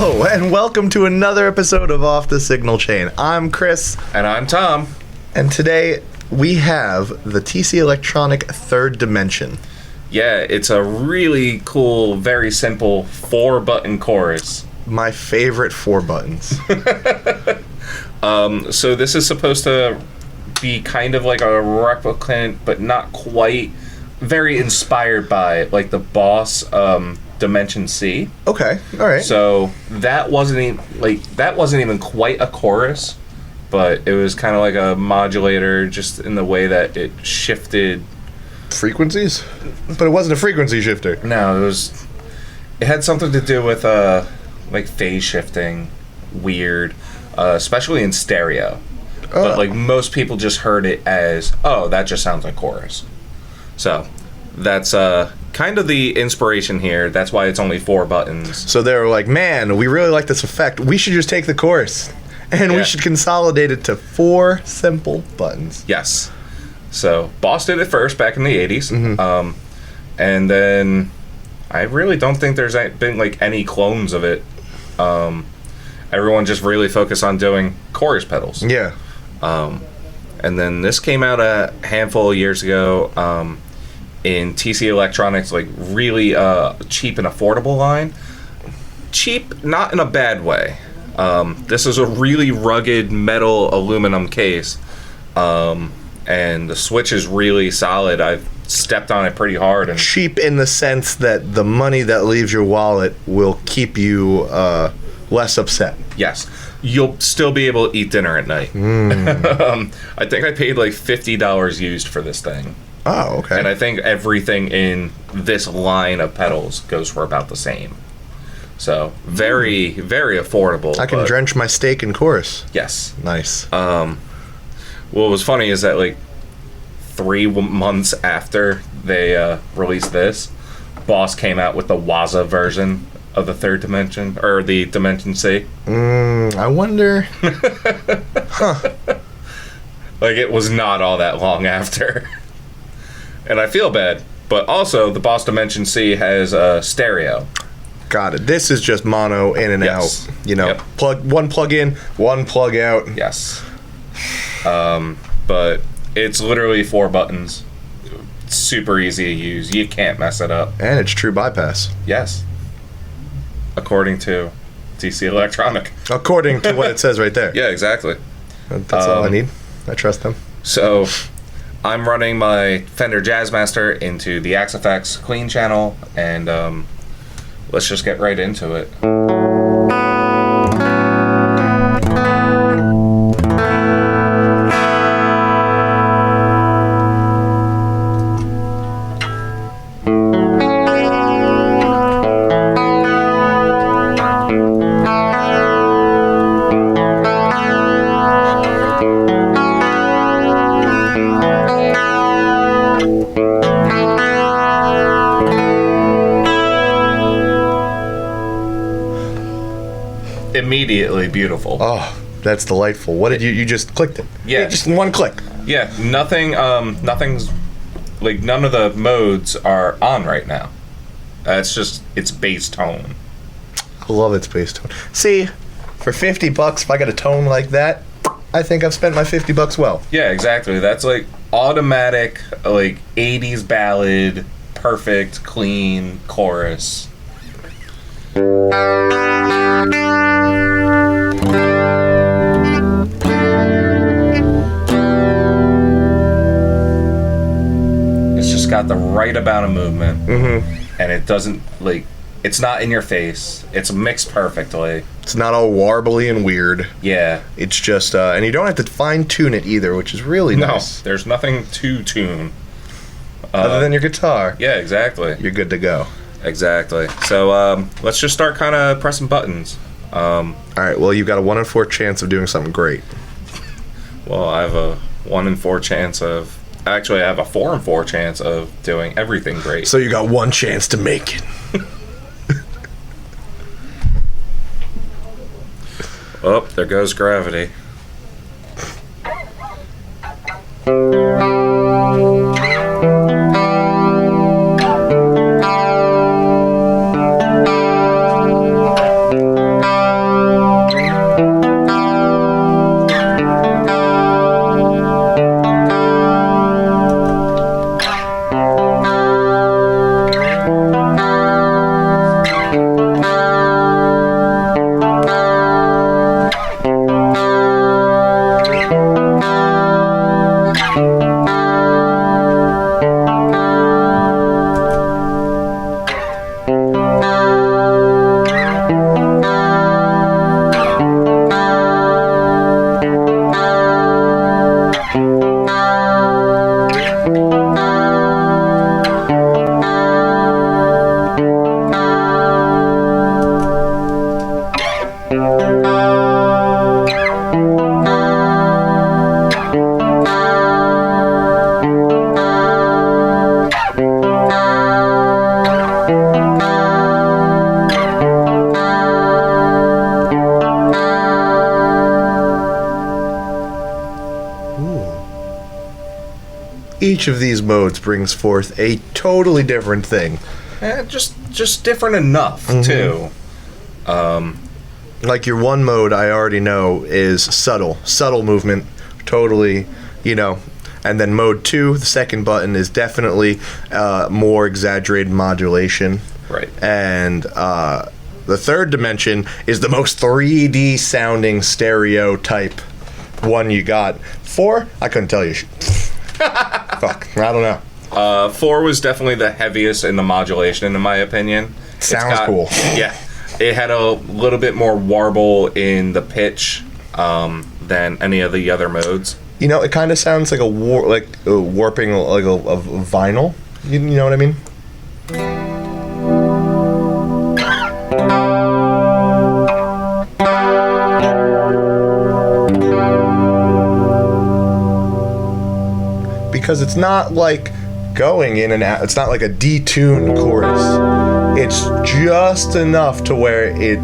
Hello, and welcome to another episode of Off the Signal Chain. I'm Chris. And I'm Tom. And today we have the TC Electronic Third Dimension. Yeah, it's a really cool, very simple 4-button chorus. My favorite 4 buttons. So this is supposed to be kind of like a replicant, but not quite. Very inspired by like the Boss Dimension C. Okay, all right. So that wasn't even quite a chorus, but it was kind of like a modulator, just in the way that it shifted frequencies, but it wasn't a frequency shifter. No, it had something to do with like phase shifting, weird, especially in stereo. But like most people just heard it as, oh, that just sounds like chorus. So that's kind of the inspiration here. That's why it's only 4 buttons. So they were like, man, we really like this effect. We should just take the chorus and we should consolidate it to 4 simple buttons. Yes. So Boss did it first back in the 80s. Mm-hmm. And then I really don't think there's been like any clones of it. Everyone just really focused on doing chorus pedals. Yeah. And then this came out a handful of years ago in TC Electronics, like really cheap and affordable line. Cheap, not in a bad way. This is a really rugged metal aluminum case. And the switch is really solid. I've stepped on it pretty hard. And cheap in the sense that the money that leaves your wallet will keep you less upset. Yes. You'll still be able to eat dinner at night. I think I paid like $50 used for this thing. Oh, okay. And I think everything in this line of pedals goes for about the same. So very, very affordable. I can drench my steak in chorus. Yes. Nice. What was funny is that like 3 months after they released this, Boss came out with the Waza version of the Third Dimension, or the Dimension C. I wonder. Huh. Like it was not all that long after. And I feel bad, but also the Boss Dimension C has stereo. Got it. This is just mono in and out. You know, plug in, one plug out. Yes. But it's literally 4 buttons. It's super easy to use. You can't mess it up. And it's true bypass. Yes. According to TC Electronic. According to what it says right there. Yeah, exactly. That's all I need. I trust them. So I'm running my Fender Jazzmaster into the XFX Clean channel, and let's just get right into it. Immediately beautiful. Oh, that's delightful. What did you just clicked it? Yeah. Just one click. Yeah, nothing's like none of the modes are on right now. It's bass tone. I love its bass tone. See, for $50, if I got a tone like that, I think I've spent my $50 well. Yeah, exactly. That's like automatic, like 80s ballad, perfect, clean chorus. It's just got the right amount of movement, and it doesn't like. It's not in your face. It's mixed perfectly. It's not all warbly and weird. Yeah. It's just, and you don't have to fine tune it either, which is really nice. No, there's nothing to tune. Other than your guitar. Yeah, exactly. You're good to go. Exactly. So let's just start kind of pressing buttons. All right, well, you've got a 1 in 4 chance of doing something great. Well, I have a 1 in 4 chance of... Actually, I have a 4 in 4 chance of doing everything great. So you got 1 chance to make it. Oh, there goes gravity. Each of these modes brings forth a totally different thing. Just different enough, too. Like your one mode, I already know is subtle movement, totally, And then mode 2, the second button, is definitely more exaggerated modulation. Right. And the third dimension is the most 3D sounding stereo type one you got. 4, I couldn't tell you. Fuck, I don't know. 4 was definitely the heaviest in the modulation, in my opinion. Sounds cool. Yeah. It had a little bit more warble in the pitch than any of the other modes. It kind of sounds like a warping like a vinyl. You know what I mean? Because it's not like going in and out. It's not like a detuned chorus. It's just enough to where it's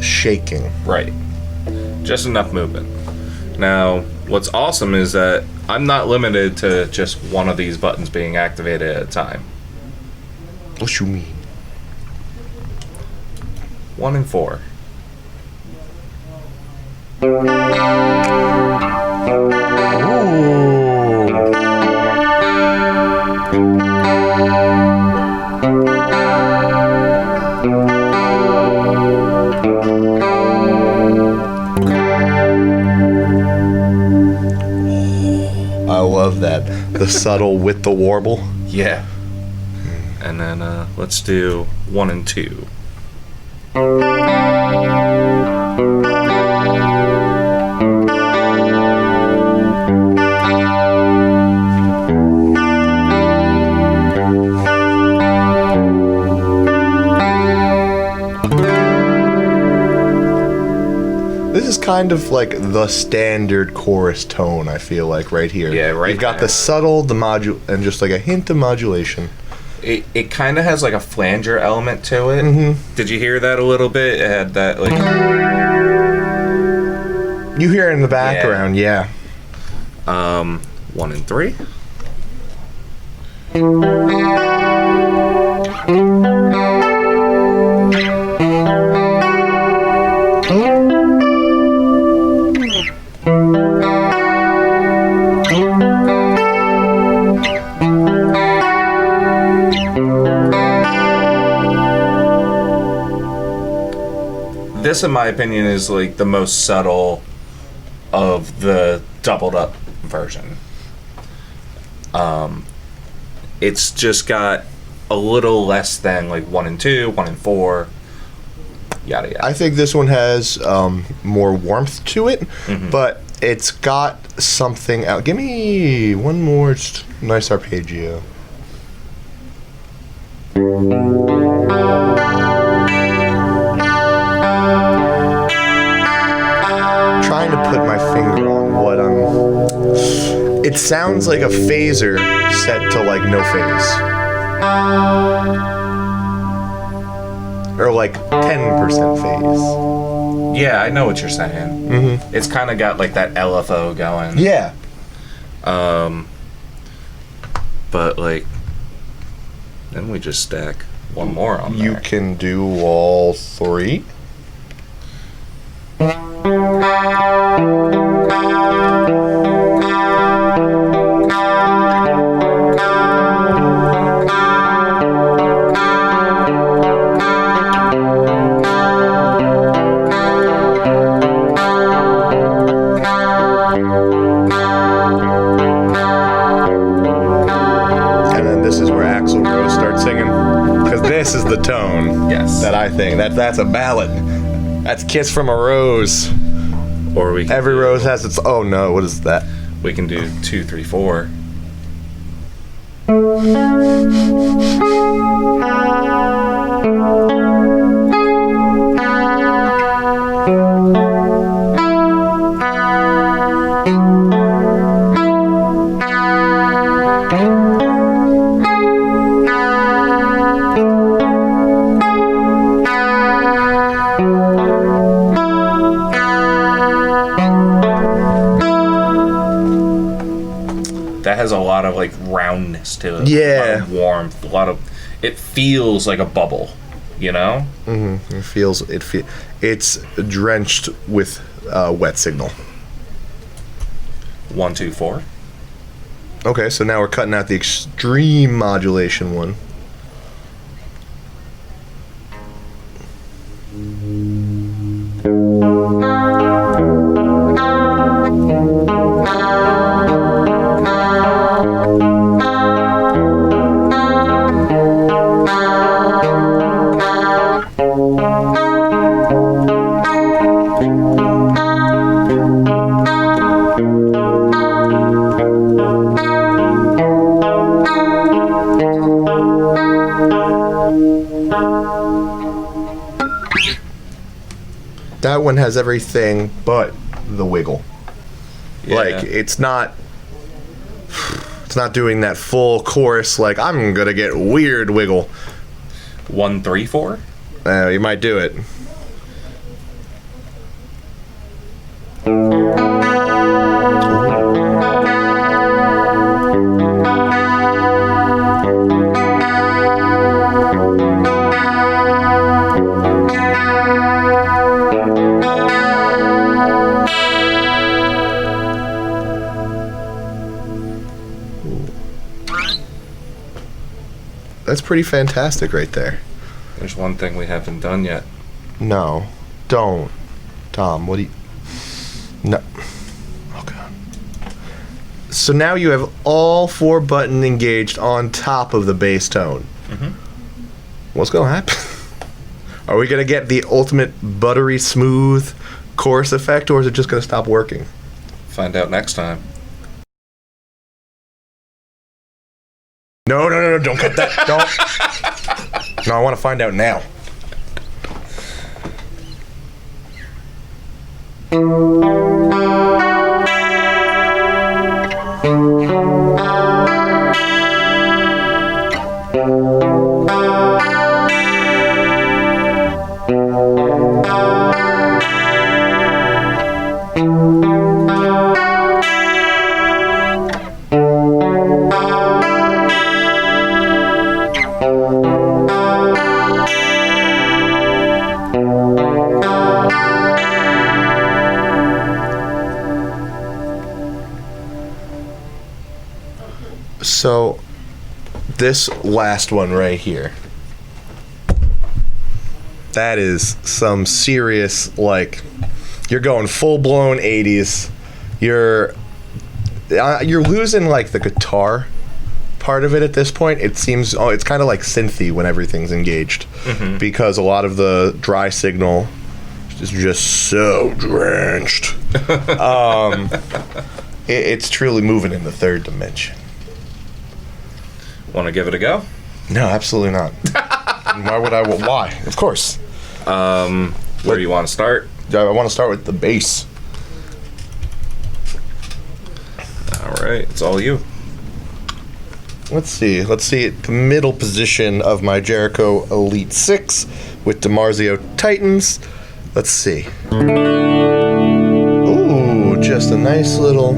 shaking. Right. Just enough movement. Now, what's awesome is that I'm not limited to just one of these buttons being activated at a time. What you mean? 1 and 4. I love that. The subtle with the warble. Yeah. And then let's do 1 and 2. This is kind of like the standard chorus tone, I feel like, right here. Yeah, right. You've got the subtle, the and just like a hint of modulation. It kind of has like a flanger element to it. Mm-hmm. Did you hear that a little bit? It had that like. You hear it in the background, yeah. 1 and 3. This, in my opinion, is like the most subtle of the doubled up version. It's just got a little less than like 1 and 2, 1 and 4, yada yada. I think this one has more warmth to it, but it's got something out. Give me one more nice arpeggio. Trying to put my finger on what I'm. It sounds like a phaser set to like no phase. Or like 10% phase. Yeah, I know what you're saying. Mm-hmm. It's kind of got like that LFO going. Yeah. But like, then we just stack one more on there. You can do all 3. This is the tone. Yes. That I think that's a ballad. That's "Kiss from a Rose." Or we can Every rose has its. Oh no! What is that? We can do 2, 3, 4. that has a lot of like roundness to it. Yeah. A lot of warmth. It feels like a bubble, you know? Mm-hmm. It's drenched with wet signal. 1, 2, 4. Okay, so now we're cutting out the extreme modulation one. That one has everything but the wiggle. Yeah. Like it's not doing that full chorus like I'm gonna get weird wiggle. 1, 3, 4. You might do it. That's pretty fantastic right there. There's one thing we haven't done yet. No, don't. Tom, what do you... No. Oh, God. So now you have all 4 buttons engaged on top of the bass tone. Mm-hmm. What's going to happen? Are we going to get the ultimate buttery smooth chorus effect, or is it just going to stop working? Find out next time. No, don't cut that. Don't. No, I want to find out now. So, this last one right here, that is some serious, like, you're going full-blown 80s. You're losing, like, the guitar part of it at this point. It seems, it's kind of like synthy when everything's engaged, because a lot of the dry signal is just so drenched. It's truly moving in the third dimension. Want to give it a go? No, absolutely not. Why would I? Why? Of course. Where do you want to start? I want to start with the bass. All right, it's all you. Let's see the middle position of my Jericho Elite 6 with DiMarzio Titans. Let's see. Ooh, just a nice little...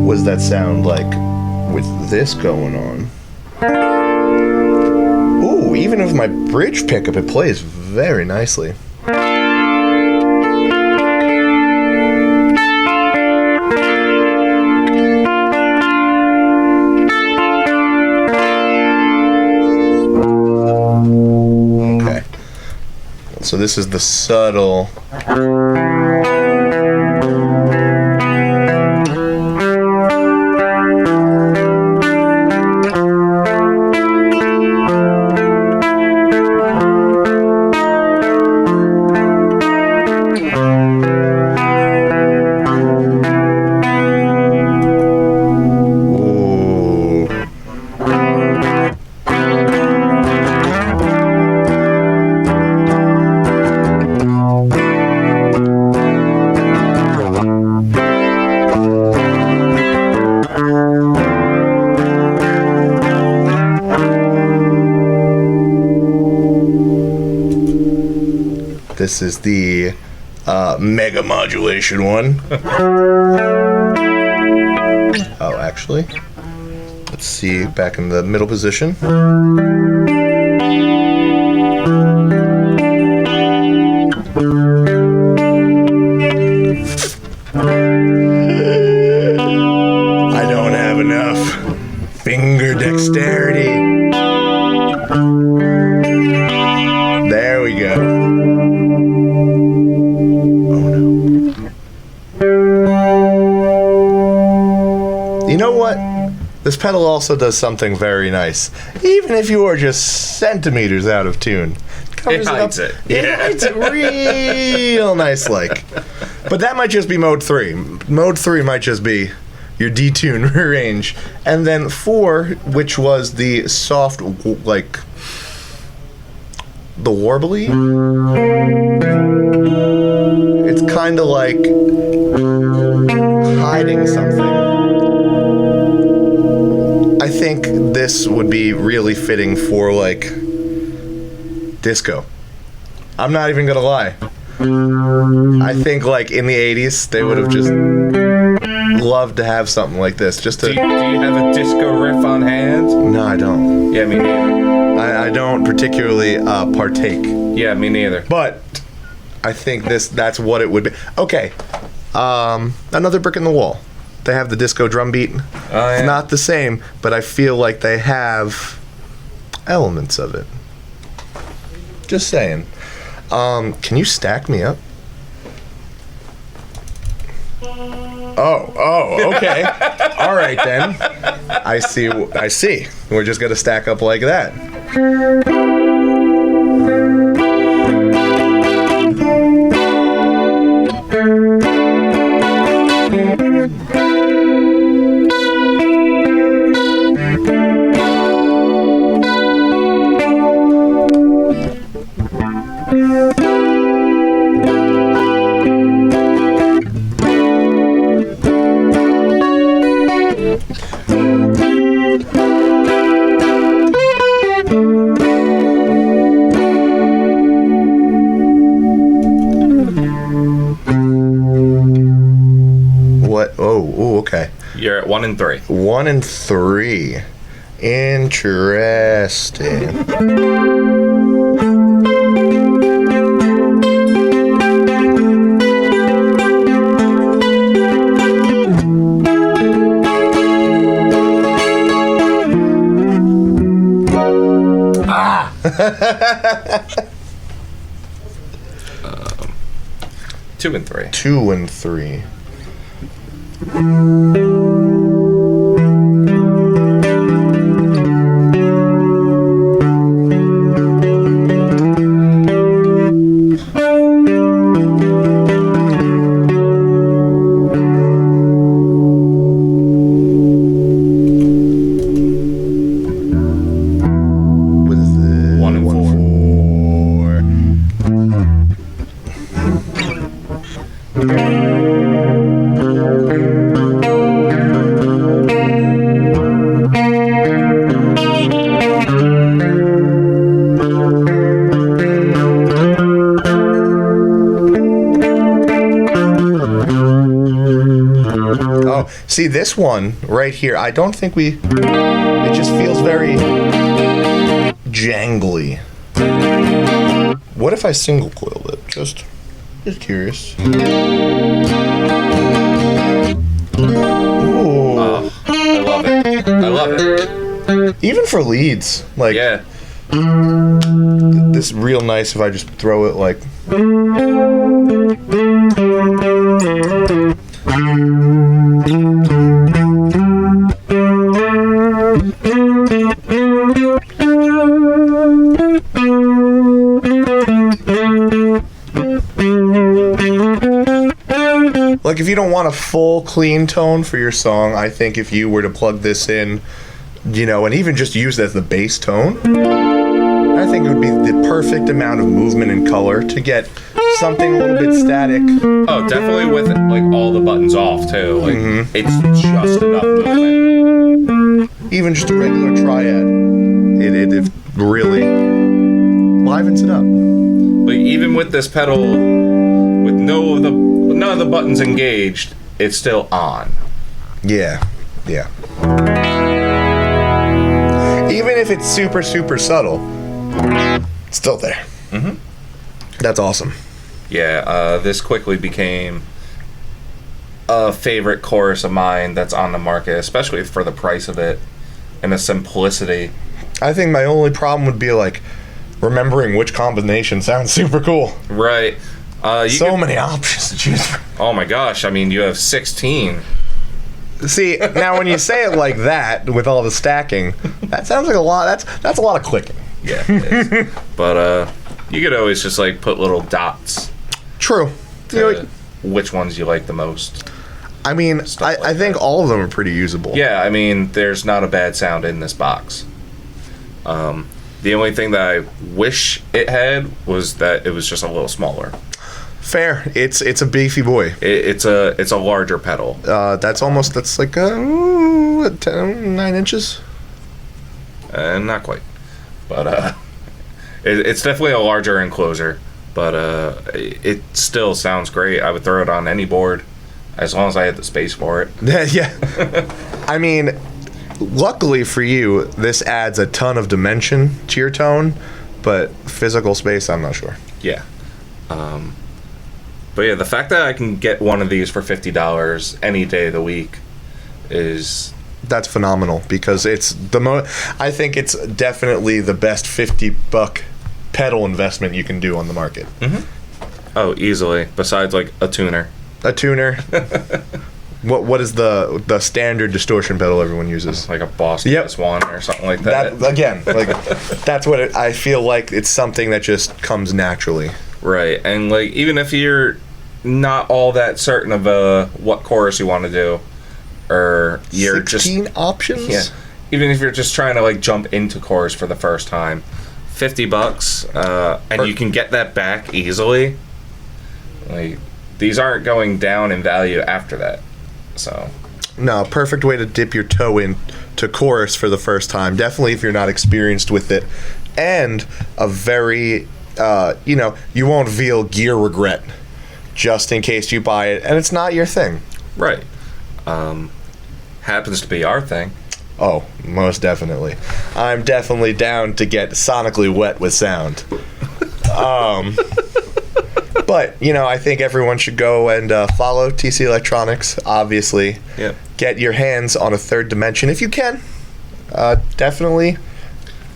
What does that sound like with this going on? Ooh, even with my bridge pickup, it plays very nicely. Okay. So this is the subtle... This is the mega modulation one. Oh, actually, let's see, back in the middle position. I don't have enough finger dexterity. There we go. Oh no. You know what? This pedal also does something very nice. Even if you are just centimeters out of tune. It hides it. It hides it real nice like. But that might just be mode 3. Mode 3 might just be your detune range. And then 4, which was the soft, like, the warbly. It's kind of like hiding something. I think this would be really fitting for, like, disco. I'm not even gonna lie. I think, like, in the 80s, they would have just loved to have something like this. Just to. Do you have a disco riff on hand? No, I don't. Yeah, me neither. I don't particularly partake. Yeah, me neither. But I think that's what it would be. Okay. Another brick in the wall. They have the disco drum beat. Oh, yeah. It's not the same, but I feel like they have elements of it. Just saying. Can you stack me up? Oh, okay. All right then. I see. We're just gonna stack up like that. What? Oh, okay. You're at 1 and 3. 1 and 3. Interesting. Ah! 2 and 3. 2 and 3. What is this? 1 and 4. 4. Oh, see this one right here. I don't think we. It just feels very jangly. What if I single coiled it? Just curious. Ooh. Oh, I love it. I love it. Even for leads, like Yeah. this real nice if I just throw it like. Like if you don't want a full clean tone for your song, I think if you were to plug this in, you know, and even just use it as the bass tone, I think it would be the perfect amount of movement and color to get something a little bit static. Oh, definitely with like all the buttons off too. Like it's just enough movement. Even just a regular triad, it really livens it up. Like, even with this pedal, with none of the buttons engaged, it's still on. Yeah. Even if it's super, super subtle, it's still there. Mm-hmm. That's awesome. Yeah, this quickly became a favorite chorus of mine that's on the market, especially for the price of it and the simplicity. I think my only problem would be like remembering which combination sounds super cool. Right. Many options to choose from. Oh my gosh, I mean, you have 16. See, now when you say it like that, with all the stacking, that sounds like a lot. That's a lot of clicking. Yeah, it is. But you could always just like put little dots. True. To which ones you like the most. I mean, I think all of them are pretty usable. Yeah, I mean, there's not a bad sound in this box. The only thing that I wish it had was that it was just a little smaller. Fair. It's a beefy boy. It's a larger pedal. That's like 9 inches. Not quite, but it's definitely a larger enclosure. But it still sounds great. I would throw it on any board as long as I had the space for it. Yeah. I mean, luckily for you, this adds a ton of dimension to your tone, but physical space, I'm not sure. Yeah. But yeah, the fact that I can get one of these for $50 any day of the week that's phenomenal, because it's I think it's definitely the best $50 pedal investment you can do on the market. Mm-hmm. Oh, easily. Besides like a tuner. What is the standard distortion pedal everyone uses? Like a Boss PS1 or something like that. That's what I feel like. It's something that just comes naturally. Right, and like even if you're not all that certain of what chorus you want to do, or you're 16 options. Yeah, even if you're just trying to like jump into chorus for the first time, $50, and you can get that back easily. Like, these aren't going down in value after that, so. No, perfect way to dip your toe in to chorus for the first time. Definitely if you're not experienced with it, and a very you won't feel gear regret just in case you buy it and it's not your thing. Right. Happens to be our thing. Oh, most definitely. I'm definitely down to get sonically wet with sound. But, I think everyone should go and follow TC Electronics, obviously. Yep. Get your hands on a third dimension if you can. Definitely.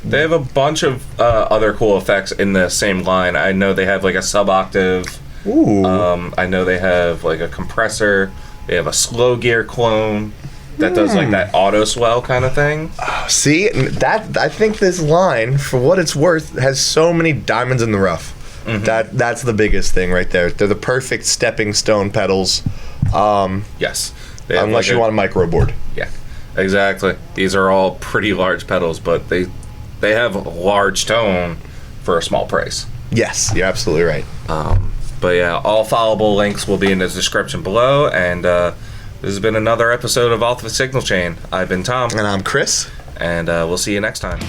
They have a bunch of other cool effects in the same line. I know they have like a sub-octave. Ooh. I know they have like a compressor. They have a slow gear clone that does like that auto swell kind of thing. See, I think this line, for what it's worth, has so many diamonds in the rough. Mm-hmm. That's the biggest thing right there. They're the perfect stepping stone pedals. Yes. Unless you want a micro board. Yeah, exactly. These are all pretty large pedals, but they have a large tone for a small price. Yes, you're absolutely right. But yeah, all followable links will be in the description below, and this has been another episode of Off the Signal Chain. I've been Tom. And I'm Chris. And we'll see you next time.